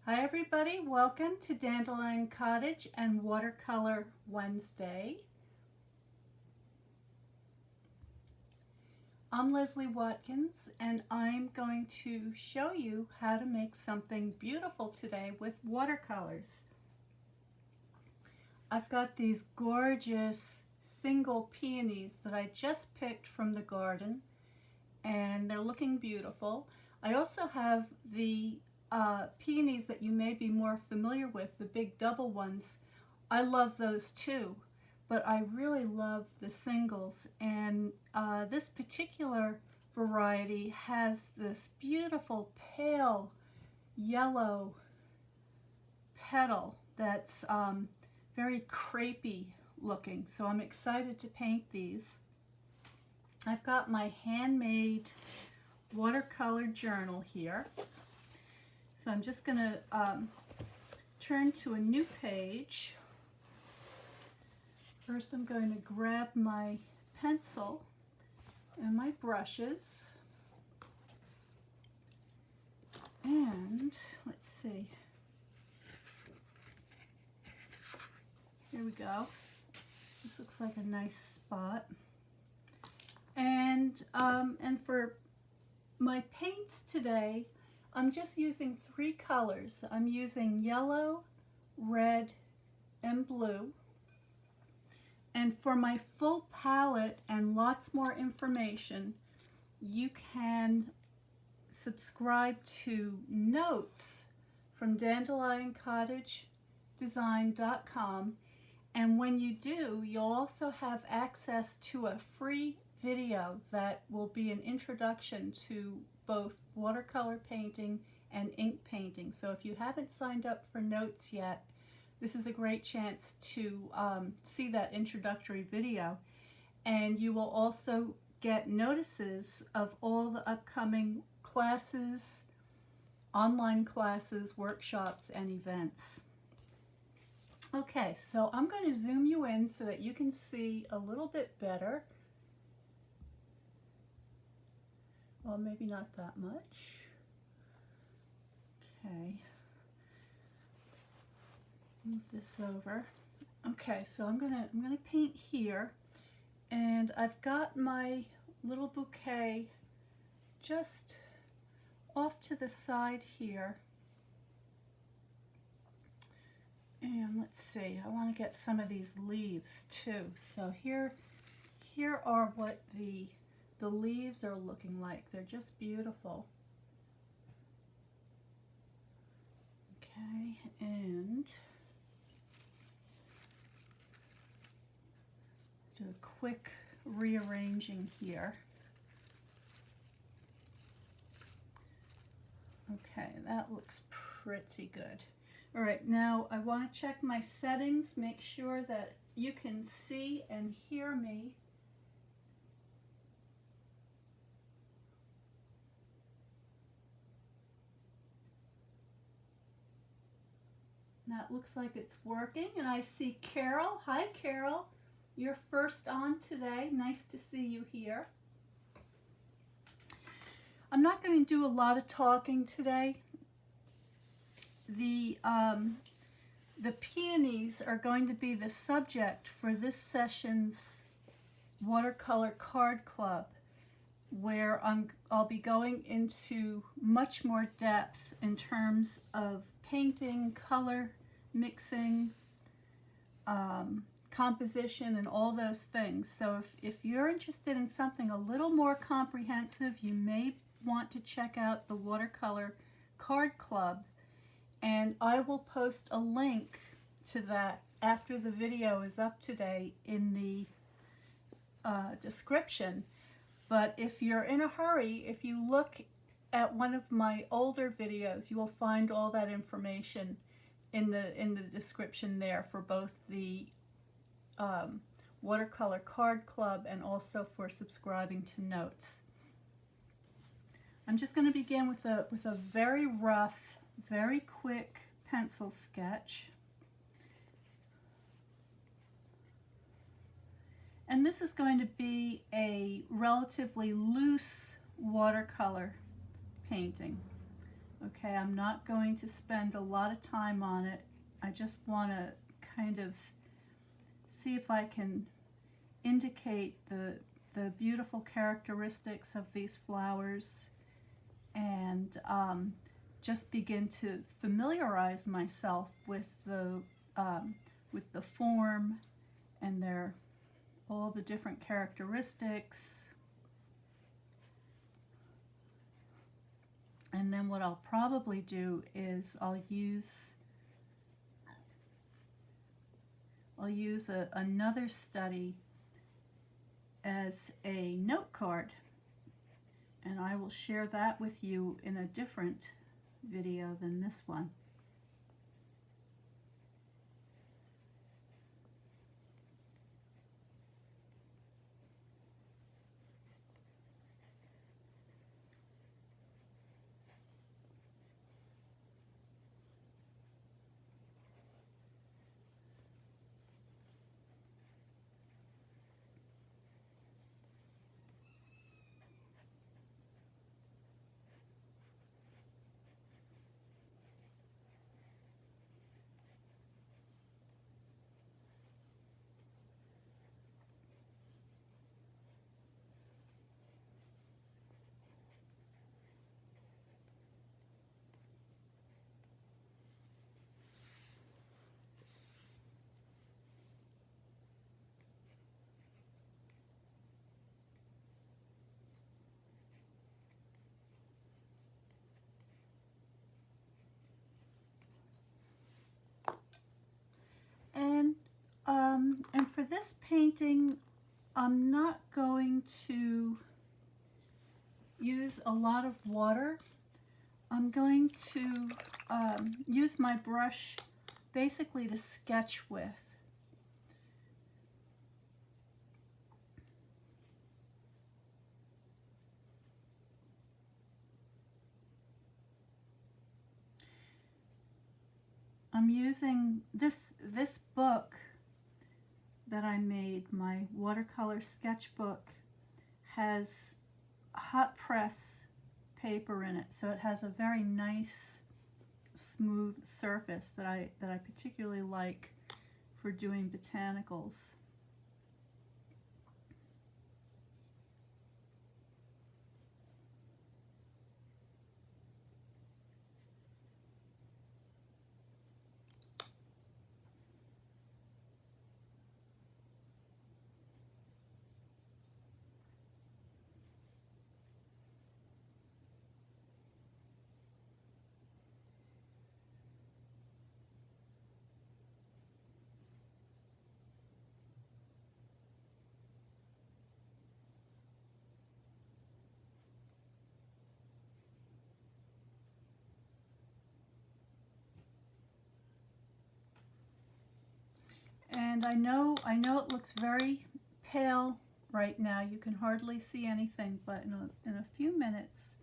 Hi everybody, welcome to Dandelion Cottage and Watercolor Wednesday. I'm Leslie Watkins and I'm going to show you how to make something beautiful today with watercolors. I've got these gorgeous single peonies that I just picked from the garden and they're looking beautiful. I also have the peonies that you may be more familiar with, the big double ones. I love those too, but I really love the singles, and this particular variety has this beautiful pale yellow petal that's very crepey looking, so I'm excited to paint these. I've got my handmade watercolor journal here. So I'm just going to turn to a new page. First I'm going to grab my pencil and my brushes. And let's see. Here we go. This looks like a nice spot. And for my paints today, I'm just using 3 colors. I'm using yellow, red, and blue. And for my full palette and lots more information, you can subscribe to notes from DandelionCottageDesign.com. And when you do, you'll also have access to a free video that will be an introduction to both watercolor painting and ink painting. So if you haven't signed up for notes yet, this is a great chance to see that introductory video. And you will also get notices of all the upcoming classes, online classes, workshops, and events. Okay, so I'm going to zoom you in so that you can see a little bit better. Well, maybe not that much. Okay. Move this over. Okay, so I'm gonna paint here, and I've got my little bouquet just off to the side here. And let's see, I want to get some of these leaves too. So here are what the leaves are looking like. They're just beautiful. Okay, and do a quick rearranging here. Okay, that looks pretty good. All right, now I want to check my settings, make sure that you can see and hear me. That looks like it's working, and I see Carol. Hi, Carol. You're first on today. Nice to see you here. I'm not going to do a lot of talking today. The peonies are going to be the subject for this session's Watercolor Card Club, where I'll be going into much more depth in terms of painting, color mixing, composition, and all those things. So if you're interested in something a little more comprehensive, you may want to check out the Watercolor Card Club, and I will post a link to that after the video is up today in the description. But if you're in a hurry, if you look at one of my older videos, you will find all that information in the description there for both the Watercolor Card Club and also for subscribing to notes. I'm just going to begin with a very rough, very quick pencil sketch. And this is going to be a relatively loose watercolor painting. Okay, I'm not going to spend a lot of time on it. I just want to kind of see if I can indicate the beautiful characteristics of these flowers, and just begin to familiarize myself with the form and all the different characteristics. And then what I'll probably do is I'll use another study as a note card, and I will share that with you in a different video than this one. And for this painting, I'm not going to use a lot of water. I'm going to use my brush basically to sketch with. I'm using this book that I made, my watercolor sketchbook, has hot press paper in it, so it has a very nice smooth surface that I particularly like for doing botanicals. And I know it looks very pale right now. You can hardly see anything, but in a few minutes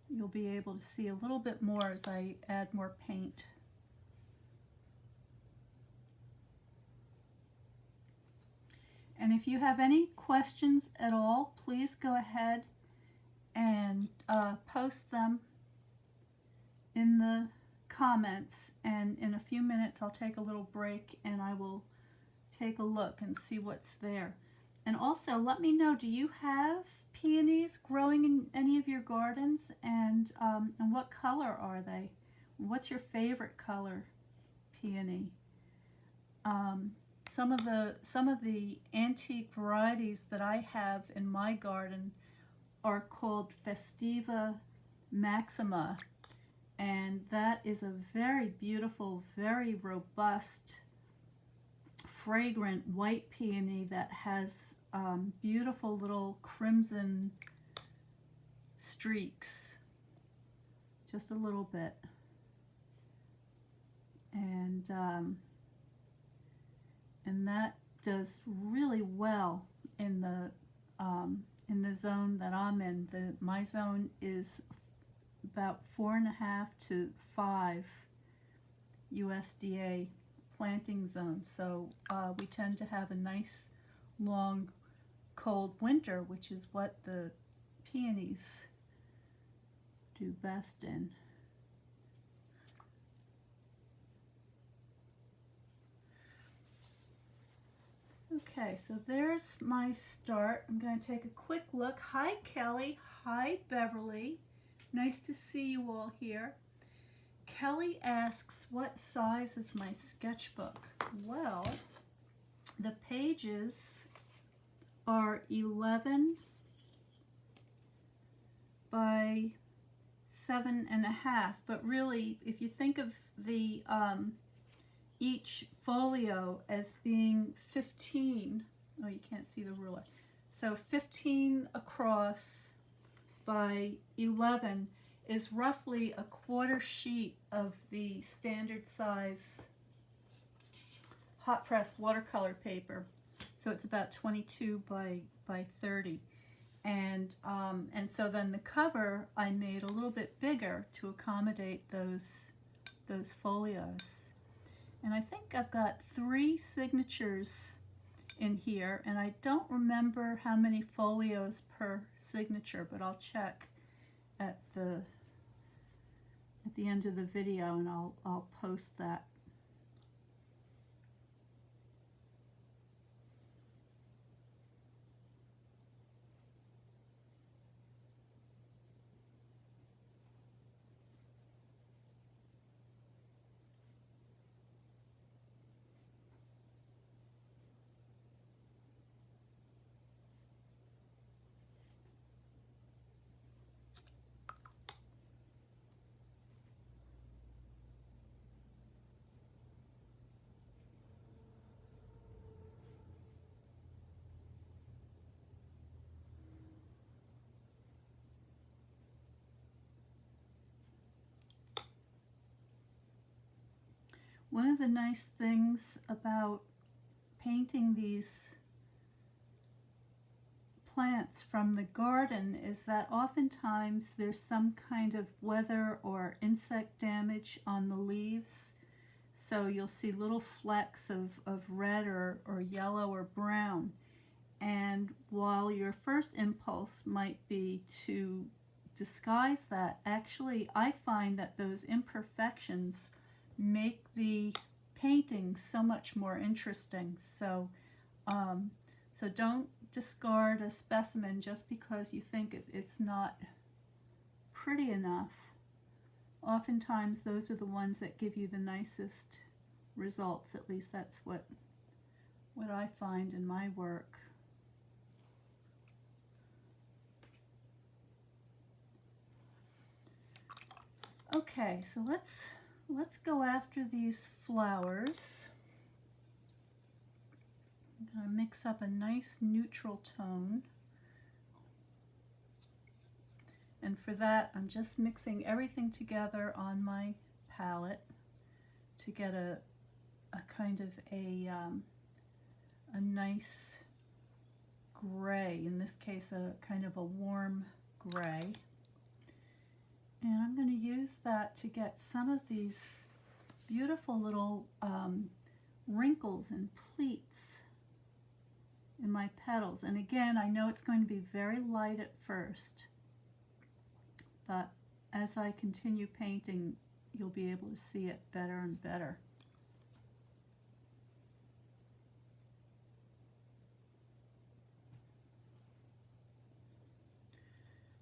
you'll be able to see a little bit more as I add more paint. And if you have any questions at all, please go ahead and post them in the comments, and in a few minutes I'll take a little break and I will take a look and see what's there. And also let me know, do you have peonies growing in any of your gardens, and what color are they? What's your favorite color peony? Some of the antique varieties that I have in my garden are called Festiva Maxima, and that is a very beautiful, very robust, fragrant white peony that has beautiful little crimson streaks, just a little bit, and that does really well in the zone that I'm in. My zone is about 4.5 to 5 USDA planting zone, so we tend to have a nice long cold winter, which is what the peonies do best in. Okay, so there's my start. I'm going to take a quick look. Hi Kelly, hi Beverly. Nice to see you all here. Kelly asks, what size is my sketchbook? Well, the pages are 11 by 7.5, but really, if you think of the each folio as being 15, oh, you can't see the ruler, so 15 across by 11 is roughly a quarter sheet of the standard size hot press watercolor paper. So it's about 22 by 30. And so then the cover I made a little bit bigger to accommodate those folios. And I think I've got 3 signatures in here, and I don't remember how many folios per signature, but I'll check at the end of the video, and I'll post that. One of the nice things about painting these plants from the garden is that oftentimes there's some kind of weather or insect damage on the leaves. So you'll see little flecks of red or yellow or brown. And while your first impulse might be to disguise that, actually I find that those imperfections make the painting so much more interesting. So so don't discard a specimen just because you think it's not pretty enough. Oftentimes those are the ones that give you the nicest results. At least that's what I find in my work. Okay, so let's go after these flowers. I'm going to mix up a nice neutral tone. And for that, I'm just mixing everything together on my palette to get a kind of a nice gray, in this case a kind of a warm gray. And I'm going to use that to get some of these beautiful little wrinkles and pleats in my petals. And again, I know it's going to be very light at first, but as I continue painting, you'll be able to see it better and better.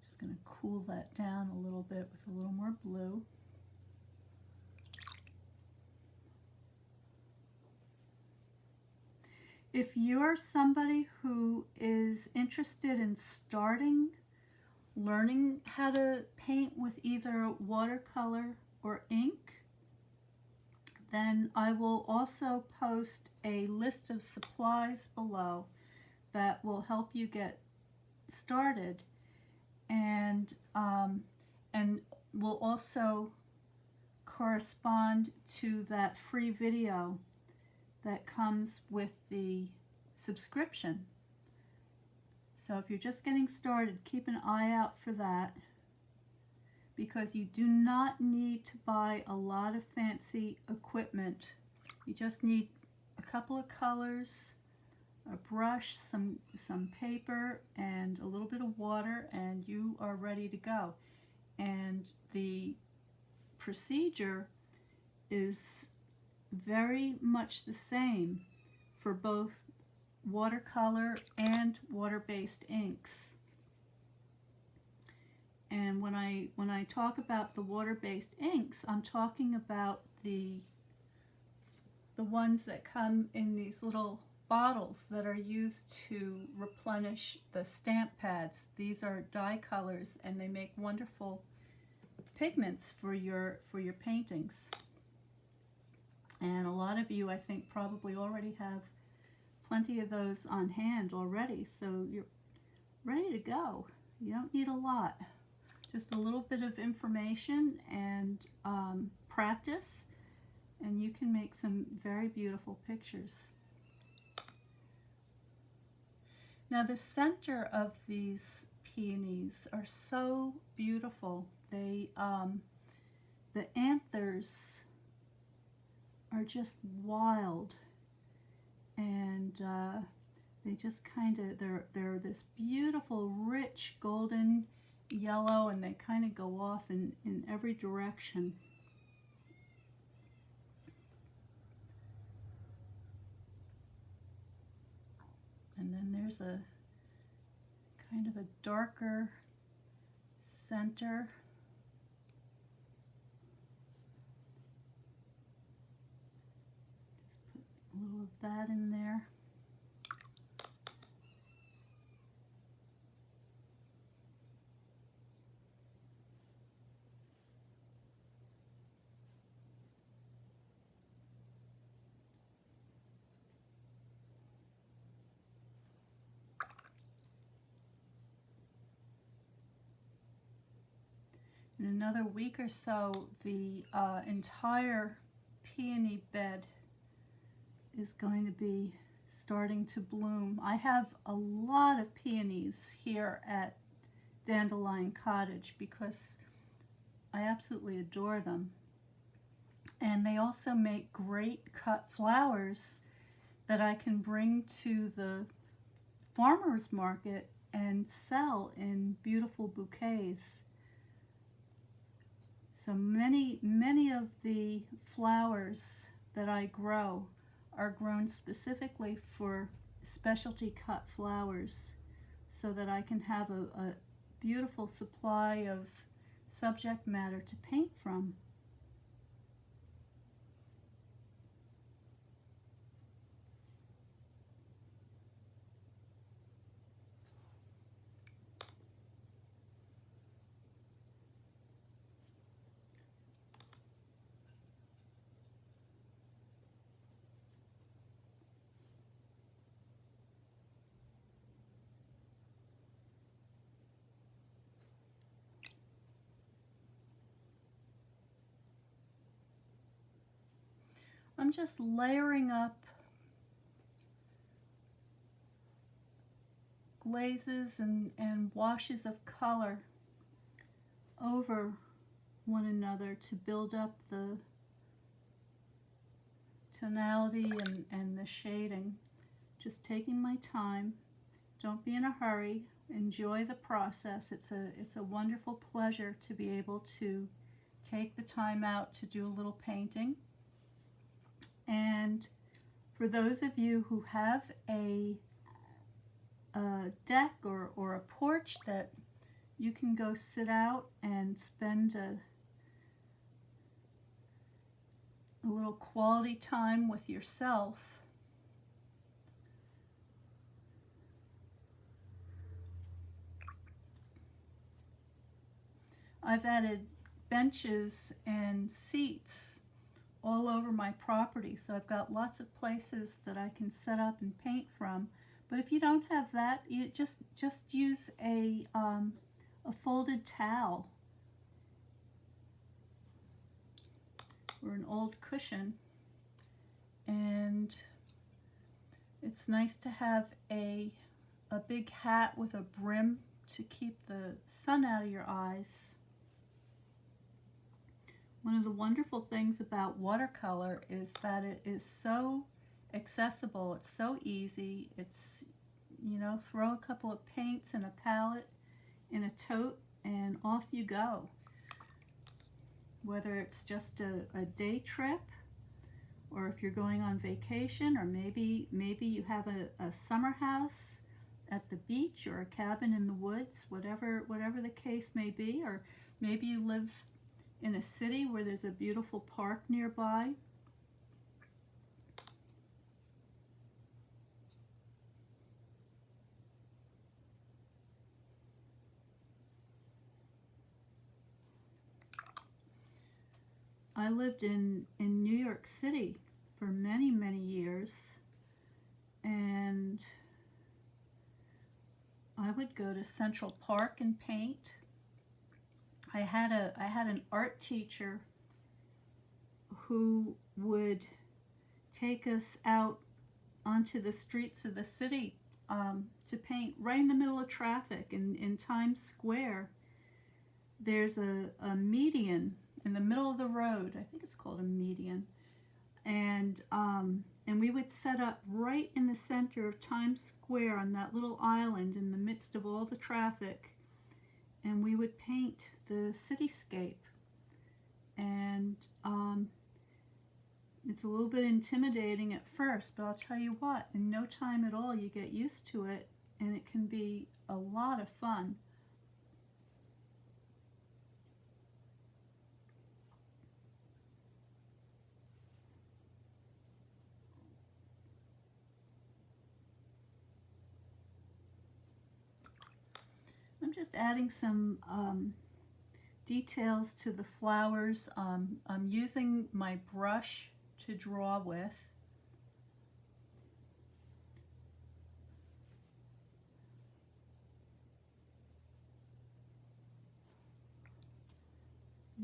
Just going to cool that down a little bit with a little more blue. If you're somebody who is interested in learning how to paint with either watercolor or ink, then I will also post a list of supplies below that will help you get started, and will also correspond to that free video that comes with the subscription. So if you're just getting started, keep an eye out for that, because you do not need to buy a lot of fancy equipment. You just need a couple of colors, a brush, some paper, and a little bit of water, and you are ready to go. And the procedure is very much the same for both watercolor and water-based inks. And when I talk about the water-based inks, I'm talking about the ones that come in these little bottles that are used to replenish the stamp pads. These are dye colors, and they make wonderful pigments for your paintings. And a lot of you, I think, probably already have plenty of those on hand already, so you're ready to go. You don't need a lot, just a little bit of information and practice, and you can make some very beautiful pictures. Now the center of these peonies are so beautiful. They the anthers are just wild, and they just kind of, they're this beautiful rich golden yellow, and they kind of go off in every direction. And then there's a kind of a darker center. Just put a little of that in there. In another week or so, the entire peony bed is going to be starting to bloom. I have a lot of peonies here at Dandelion Cottage because I absolutely adore them. And they also make great cut flowers that I can bring to the farmer's market and sell in beautiful bouquets. So many of the flowers that I grow are grown specifically for specialty cut flowers, so that I can have a beautiful supply of subject matter to paint from. I'm just layering up glazes and washes of color over one another to build up the tonality and the shading. Just taking my time. Don't be in a hurry. Enjoy the process. It's a wonderful pleasure to be able to take the time out to do a little painting. And for those of you who have a deck or a porch that you can go sit out and spend a little quality time with yourself, I've added benches and seats all over my property, so I've got lots of places that I can set up and paint from. But if you don't have that, you just use a folded towel or an old cushion, and it's nice to have a big hat with a brim to keep the sun out of your eyes. One of the wonderful things about watercolor is that it is so accessible. It's so easy. It's, you know, throw a couple of paints and a palette in a tote and off you go. Whether it's just a day trip or if you're going on vacation, or maybe you have a summer house at the beach or a cabin in the woods, whatever the case may be, or maybe you live in a city where there's a beautiful park nearby. I lived in New York City for many, many years, and I would go to Central Park and paint. I had an art teacher who would take us out onto the streets of the city to paint right in the middle of traffic in Times Square. There's a median in the middle of the road. I think it's called a median. And we would set up right in the center of Times Square on that little island in the midst of all the traffic. And we would paint the cityscape. And it's a little bit intimidating at first, but I'll tell you what, in no time at all you get used to it, and it can be a lot of fun. I'm just adding some details to the flowers. I'm using my brush to draw with.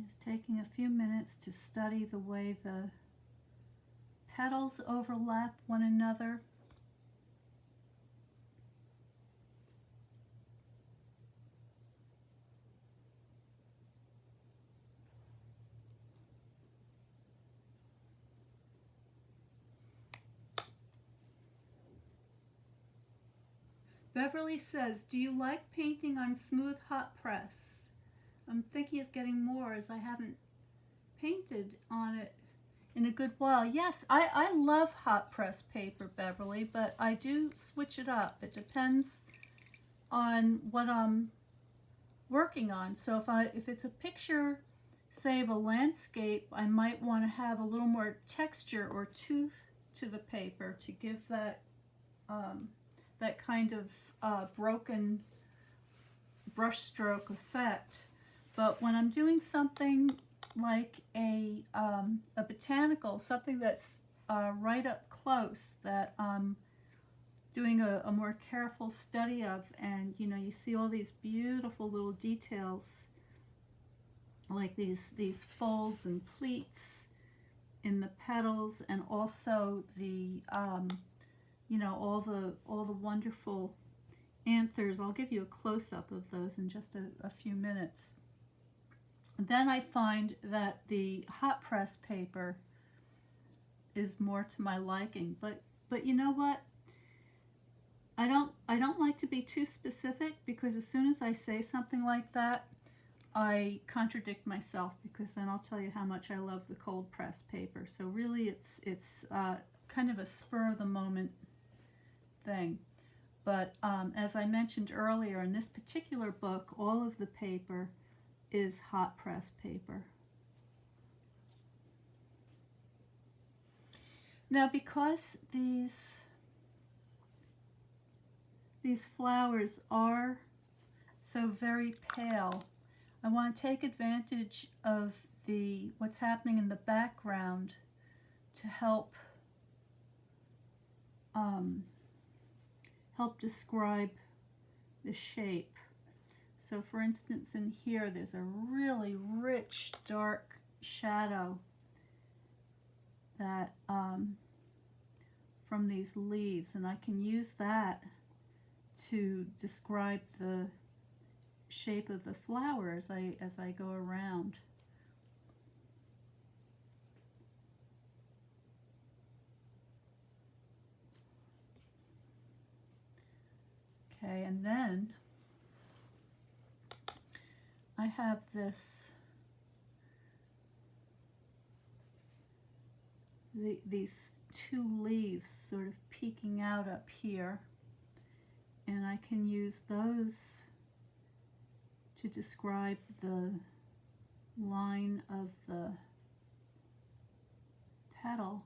Just taking a few minutes to study the way the petals overlap one another. Beverly says, do you like painting on smooth hot press? I'm thinking of getting more, as I haven't painted on it in a good while. Yes, I love hot press paper, Beverly, but I do switch it up. It depends on what I'm working on. So if it's a picture, say, of a landscape, I might want to have a little more texture or tooth to the paper to give that that kind of broken brushstroke effect. But when I'm doing something like a botanical, something that's right up close, that I'm doing a more careful study of, and you see all these beautiful little details, like these folds and pleats in the petals, and also the all the wonderful anthers. I'll give you a close-up of those in just a few minutes. Then I find that the hot press paper is more to my liking. But you know what? I don't like to be too specific, because as soon as I say something like that, I contradict myself, because then I'll tell you how much I love the cold press paper. So really it's kind of a spur of the moment thing. But as I mentioned earlier, in this particular book, all of the paper is hot press paper. Now, because these flowers are so very pale, I want to take advantage of what's happening in the background to help describe the shape. So for instance, in here there's a really rich dark shadow that from these leaves, and I can use that to describe the shape of the flower as I go around. Okay, and then I have this these two leaves sort of peeking out up here, and I can use those to describe the line of the petal.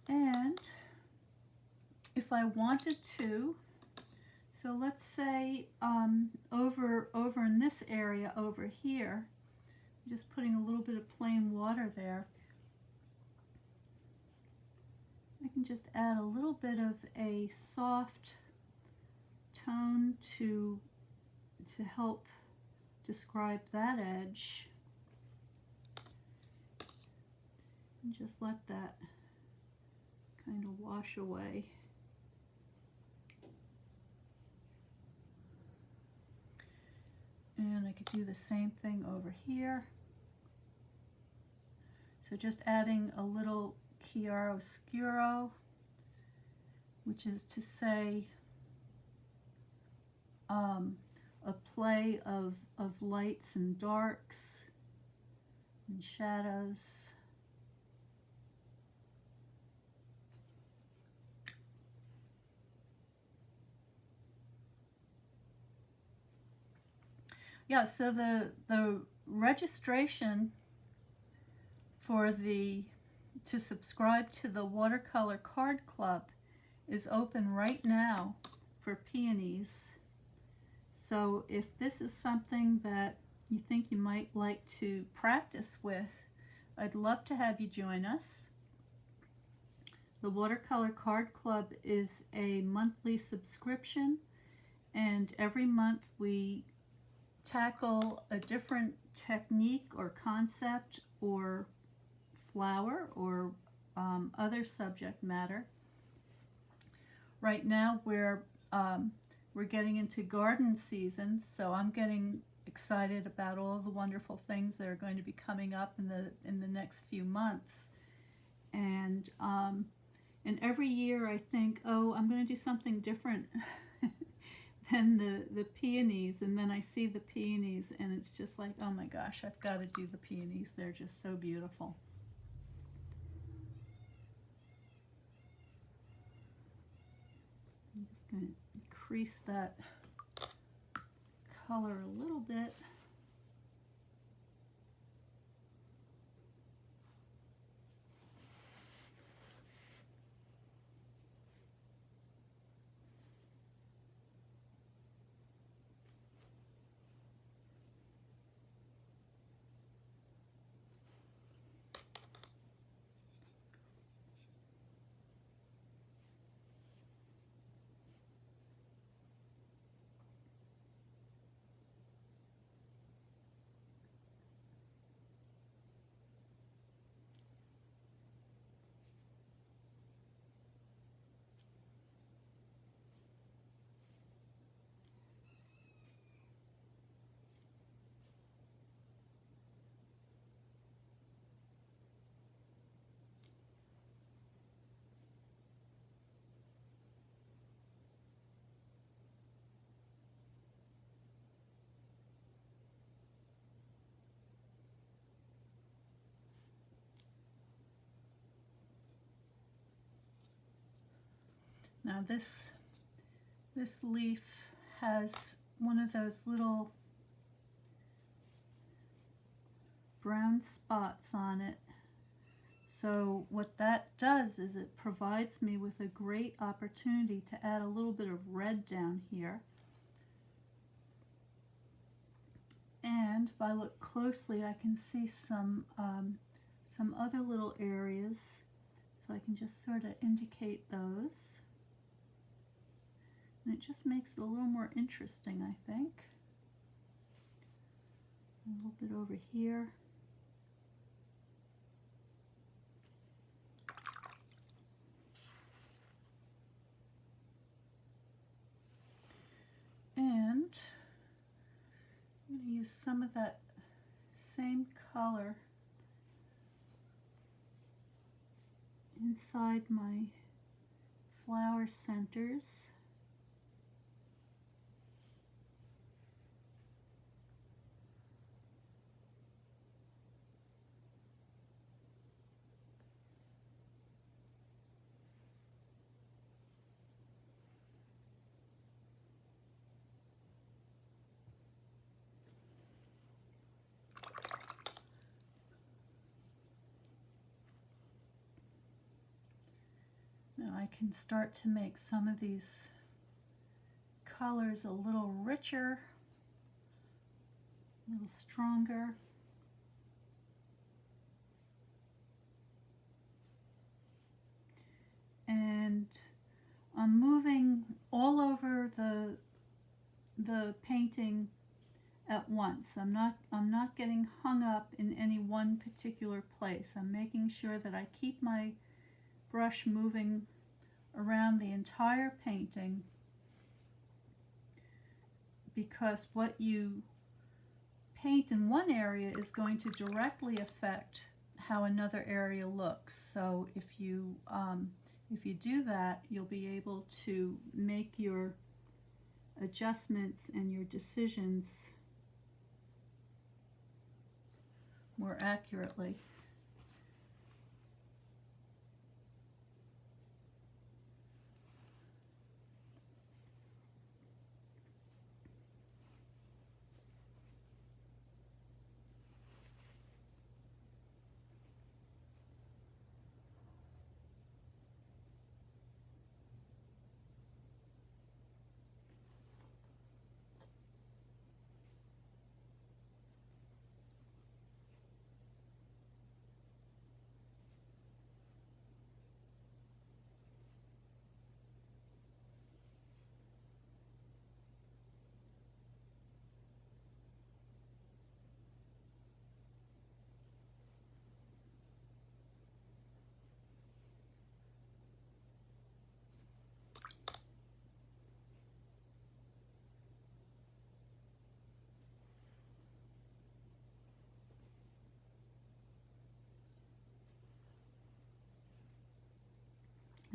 And if I wanted to, so let's say over in this area over here, I'm just putting a little bit of plain water there. I can just add a little bit of a soft tone to help describe that edge. And just let that kind of wash away. And I could do the same thing over here. So just adding a little chiaroscuro, which is to say a play of lights and darks and shadows. Yeah, so the registration for to subscribe to the Watercolor Card Club is open right now for Peonies. So if this is something that you think you might like to practice with, I'd love to have you join us. The Watercolor Card Club is a monthly subscription, and every month we tackle a different technique or concept or flower or other subject matter. Right now we're getting into garden season, so I'm getting excited about all of the wonderful things that are going to be coming up in the next few months. And every year I think, oh, I'm going to do something different than the peonies, and then I see the peonies and it's just like, oh my gosh, I've got to do the peonies. They're just so beautiful. I'm just going to increase that color a little bit. Now this leaf has one of those little brown spots on it. So what that does is it provides me with a great opportunity to add a little bit of red down here. And if I look closely, I can see some other little areas. So I can just sort of indicate those. And it just makes it a little more interesting, I think. A little bit over here. And I'm going to use some of that same color inside my flower centers. Now I can start to make some of these colors a little richer, a little stronger. And I'm moving all over the painting at once. I'm not getting hung up in any one particular place. I'm making sure that I keep my brush moving around the entire painting, because what you paint in one area is going to directly affect how another area looks. So if you do that, you'll be able to make your adjustments and your decisions more accurately.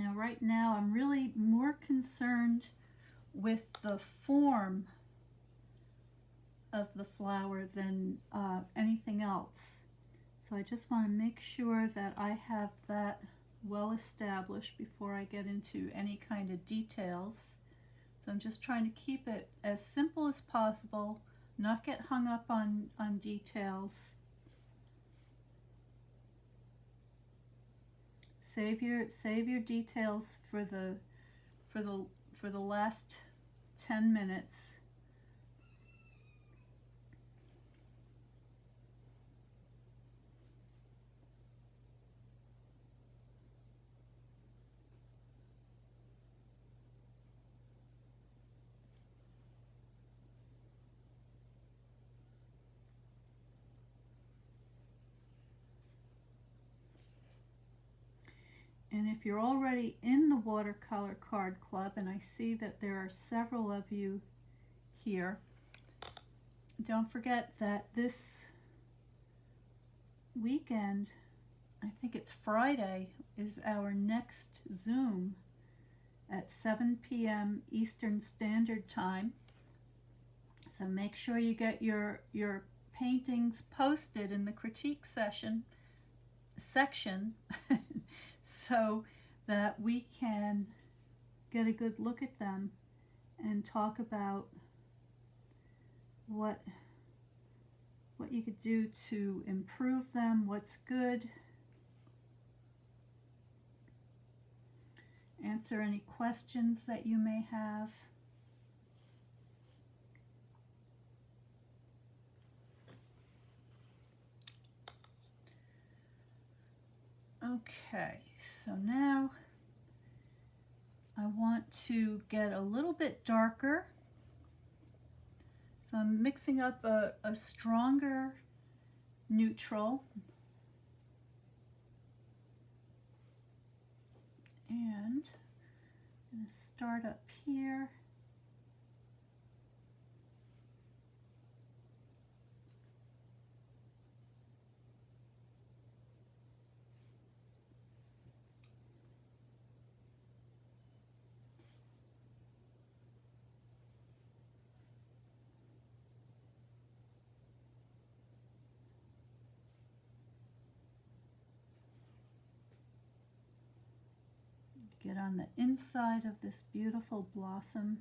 Now right now I'm really more concerned with the form of the flower than anything else. So I just want to make sure that I have that well established before I get into any kind of details. So I'm just trying to keep it as simple as possible, not get hung up on details. Save your details for the last 10 minutes. And if you're already in the Watercolor Card Club, and I see that there are several of you here, don't forget that this weekend, I think it's Friday, is our next Zoom at 7 p.m. Eastern Standard Time. So make sure you get your paintings posted in the critique section so that we can get a good look at them and talk about what you could do to improve them, what's good, answer any questions that you may have. Okay, so now I want to get a little bit darker. So I'm mixing up a stronger neutral. And I'm going to start up here. Get on the inside of this beautiful blossom.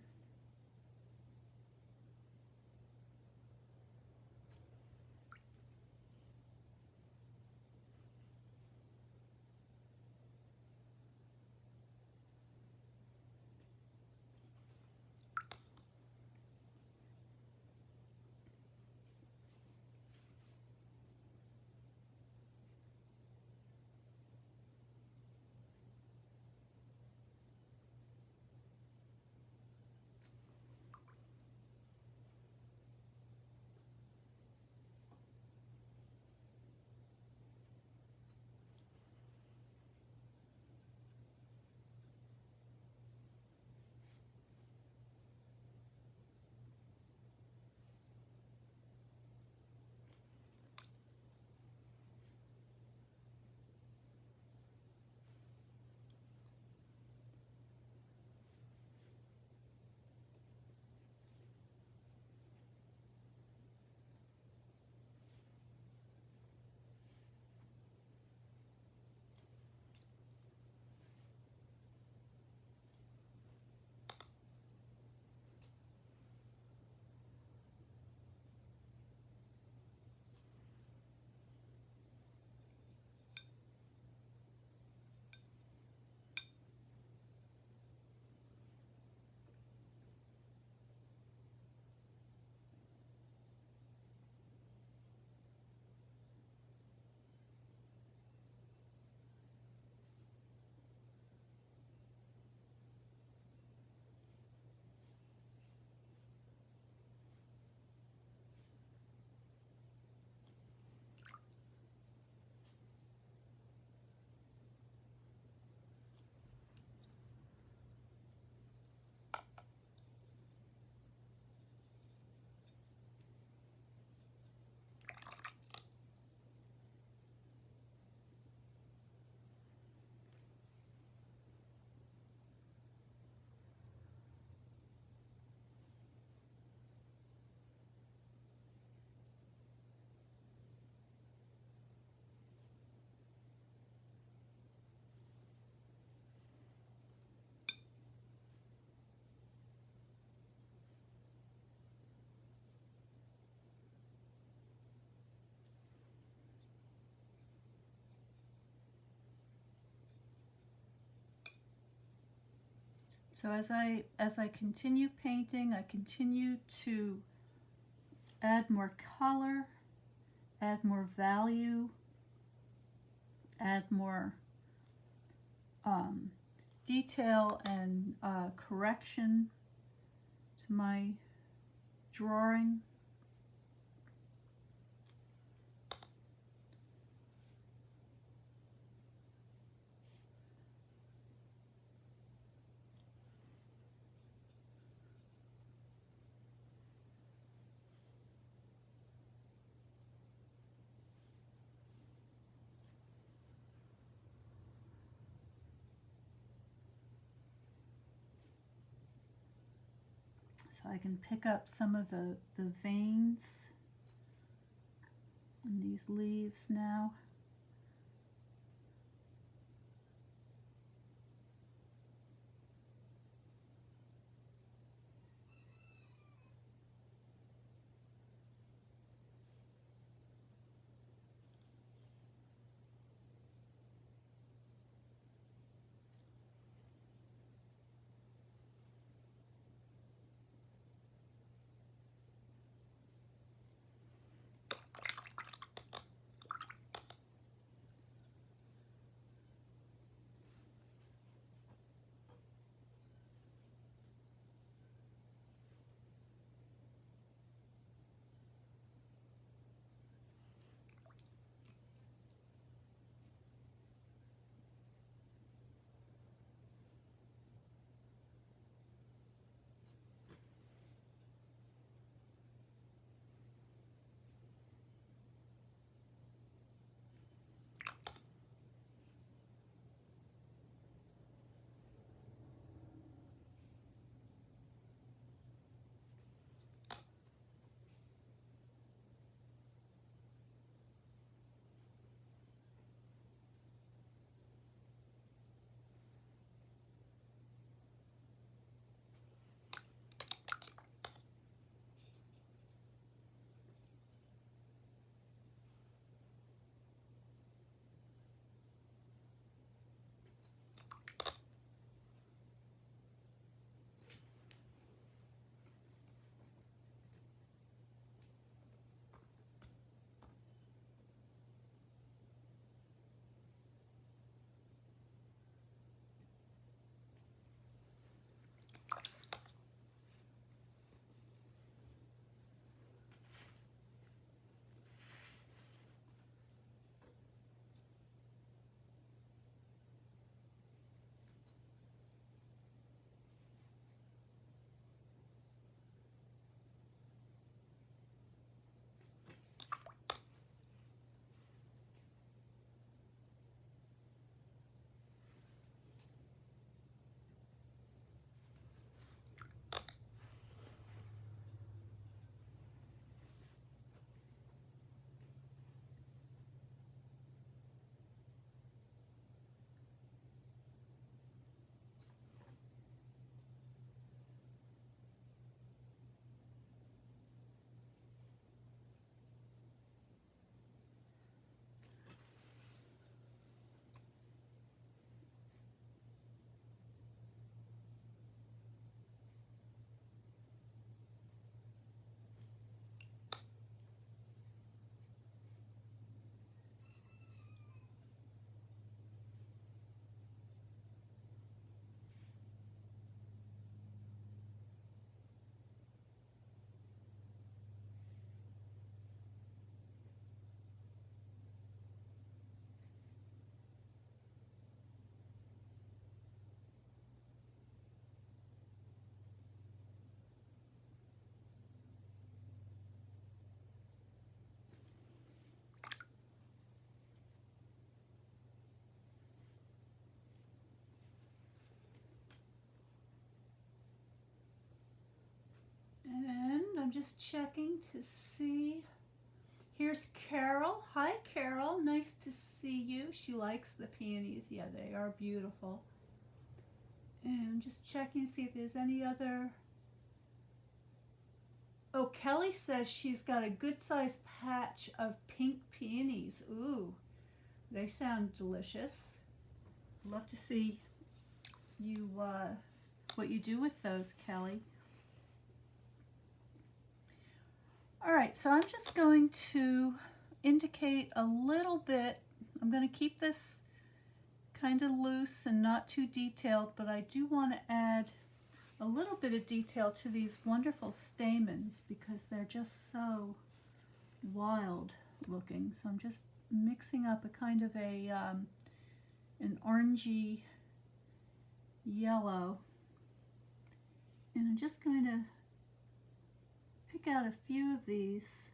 So as I continue painting, I continue to add more color, add more value, add more detail and correction to my drawing. So I can pick up some of the veins in these leaves now. I'm just checking to see. Here's Carol. Hi, Carol. Nice to see you. She likes the peonies. Yeah, they are beautiful. And I'm just checking to see if there's any other. Oh, Kelly says she's got a good-sized patch of pink peonies. Ooh, they sound delicious. Love to see you what you do with those, Kelly. All right, so I'm just going to indicate a little bit. I'm going to keep this kind of loose and not too detailed, but I do want to add a little bit of detail to these wonderful stamens because they're just so wild looking. So I'm just mixing up a kind of an orangey yellow, and I'm just going to pick out a few of these.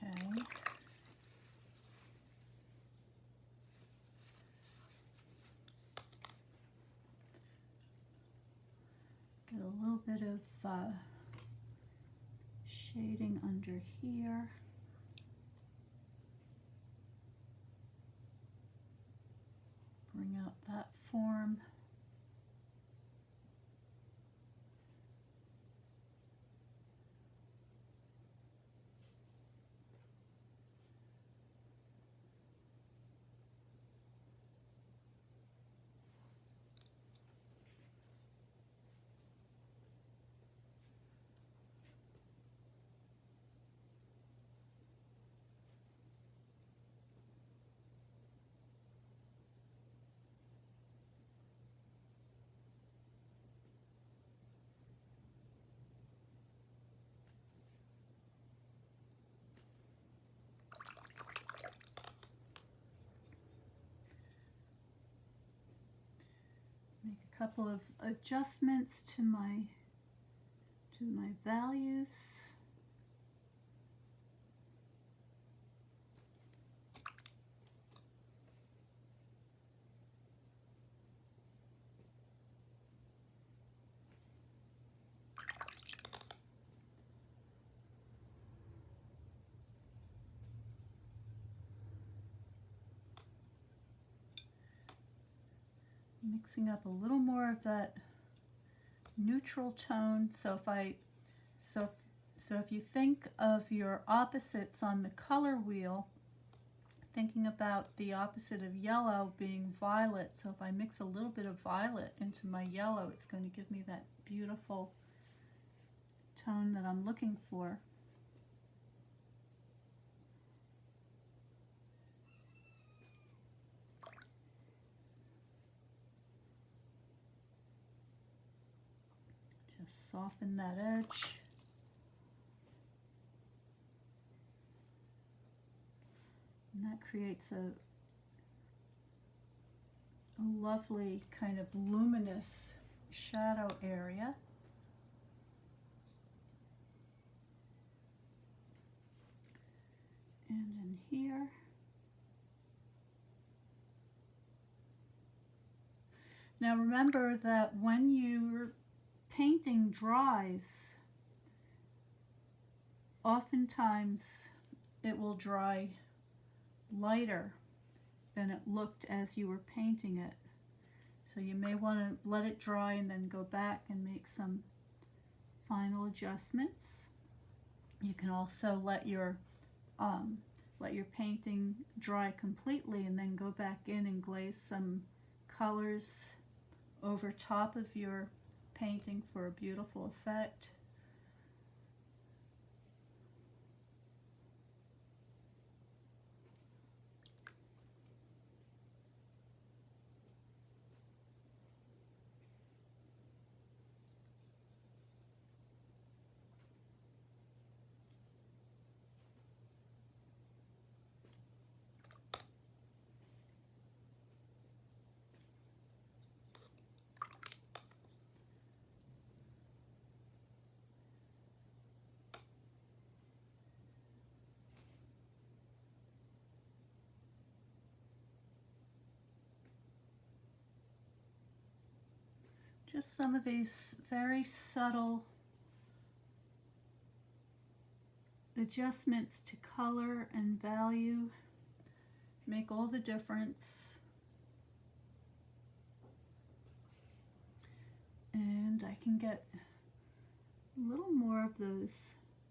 Okay. Get a little bit of shading under here. Bring out that form. Make a couple of adjustments to my values. Mixing up a little more of that neutral tone. So if you think of your opposites on the color wheel, thinking about the opposite of yellow being violet. So if I mix a little bit of violet into my yellow, it's going to give me that beautiful tone that I'm looking for. Just soften that edge. And that creates a lovely kind of luminous shadow area. And in here. Now remember that when your painting dries, oftentimes it will dry lighter than it looked as you were painting it. So you may want to let it dry and then go back and make some final adjustments. You can also let your let your painting dry completely, and then go back in and glaze some colors over top of your painting for a beautiful effect. Just some of these very subtle adjustments to color and value make all the difference. And I can get a little more of those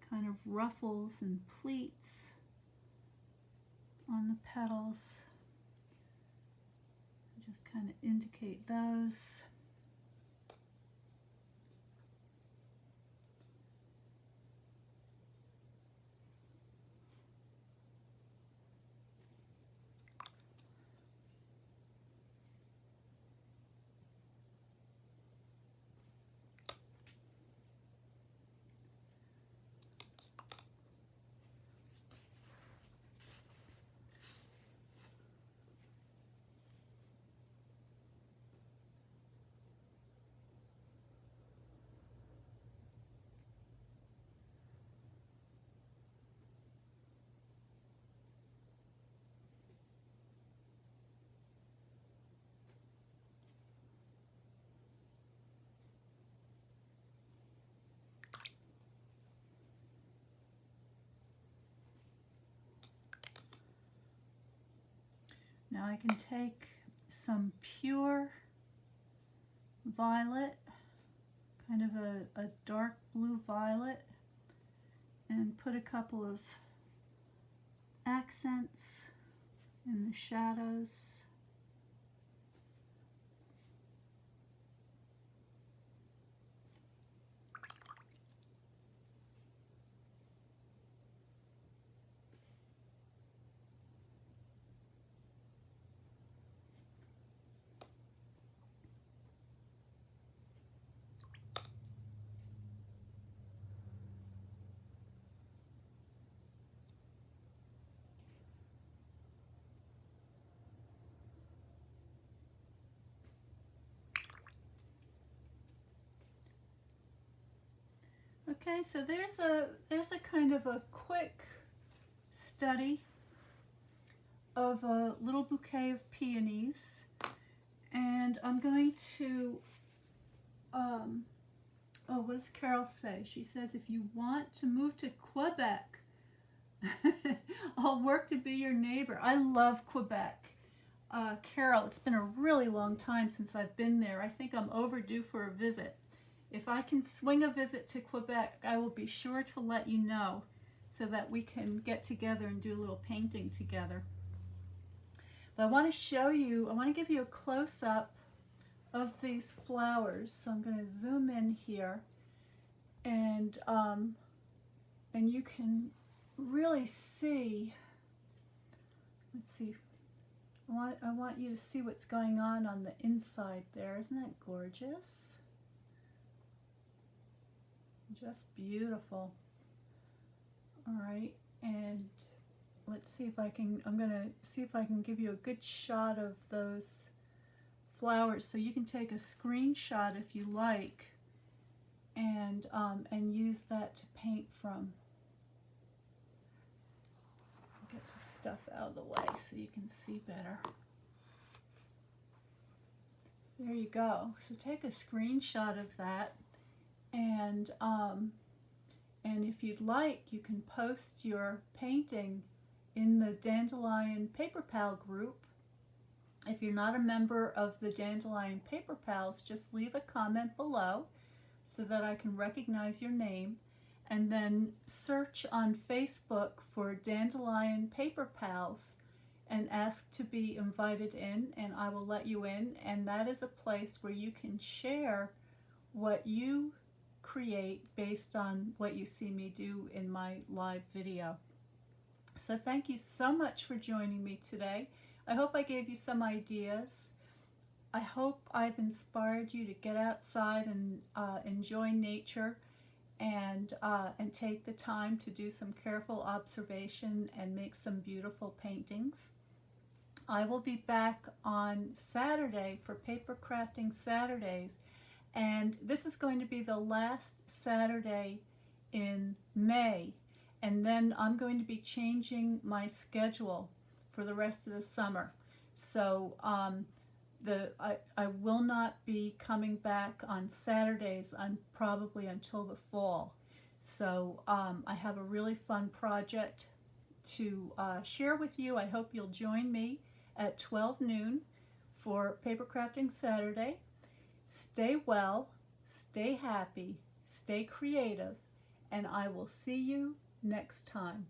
kind of ruffles and pleats on the petals. Just kind of indicate those. Now I can take some pure violet, kind of a dark blue violet, and put a couple of accents in the shadows. Okay, so there's a kind of a quick study of a little bouquet of peonies, and I'm going to oh, what does Carol say? She says, if you want to move to Quebec, I'll work to be your neighbor. I love Quebec. Carol, it's been a really long time since I've been there. I think I'm overdue for a visit. If I can swing a visit to Quebec, I will be sure to let you know so that we can get together and do a little painting together. But I want to show you, I want to give you a close-up of these flowers. So I'm going to zoom in here, and you can really see, let's see, I want you to see what's going on the inside there. Isn't that gorgeous? Just beautiful. All right, and let's see if I can, I'm going to see if I can give you a good shot of those flowers, so you can take a screenshot if you like, and use that to paint from. Get the stuff out of the way so you can see better. There you go. So take a screenshot of that, and if you'd like, you can post your painting in the Dandelion Paper Pal group. If you're not a member of the Dandelion Paper Pals, just leave a comment below so that I can recognize your name. and then search on Facebook for Dandelion Paper Pals and ask to be invited in, and I will let you in. And that is a place where you can share what you create based on what you see me do in my live video. So thank you so much for joining me today. I hope I gave you some ideas. I hope I've inspired you to get outside and enjoy nature and take the time to do some careful observation and make some beautiful paintings. I will be back on Saturday for Paper Crafting Saturdays, and this is going to be the last Saturday in May, and then I'm going to be changing my schedule for the rest of the summer. So I will not be coming back on Saturdays probably until the fall. So I have a really fun project to share with you. I hope you'll join me at 12 noon for Paper Crafting Saturday. Stay well, stay happy, stay creative, and I will see you next time.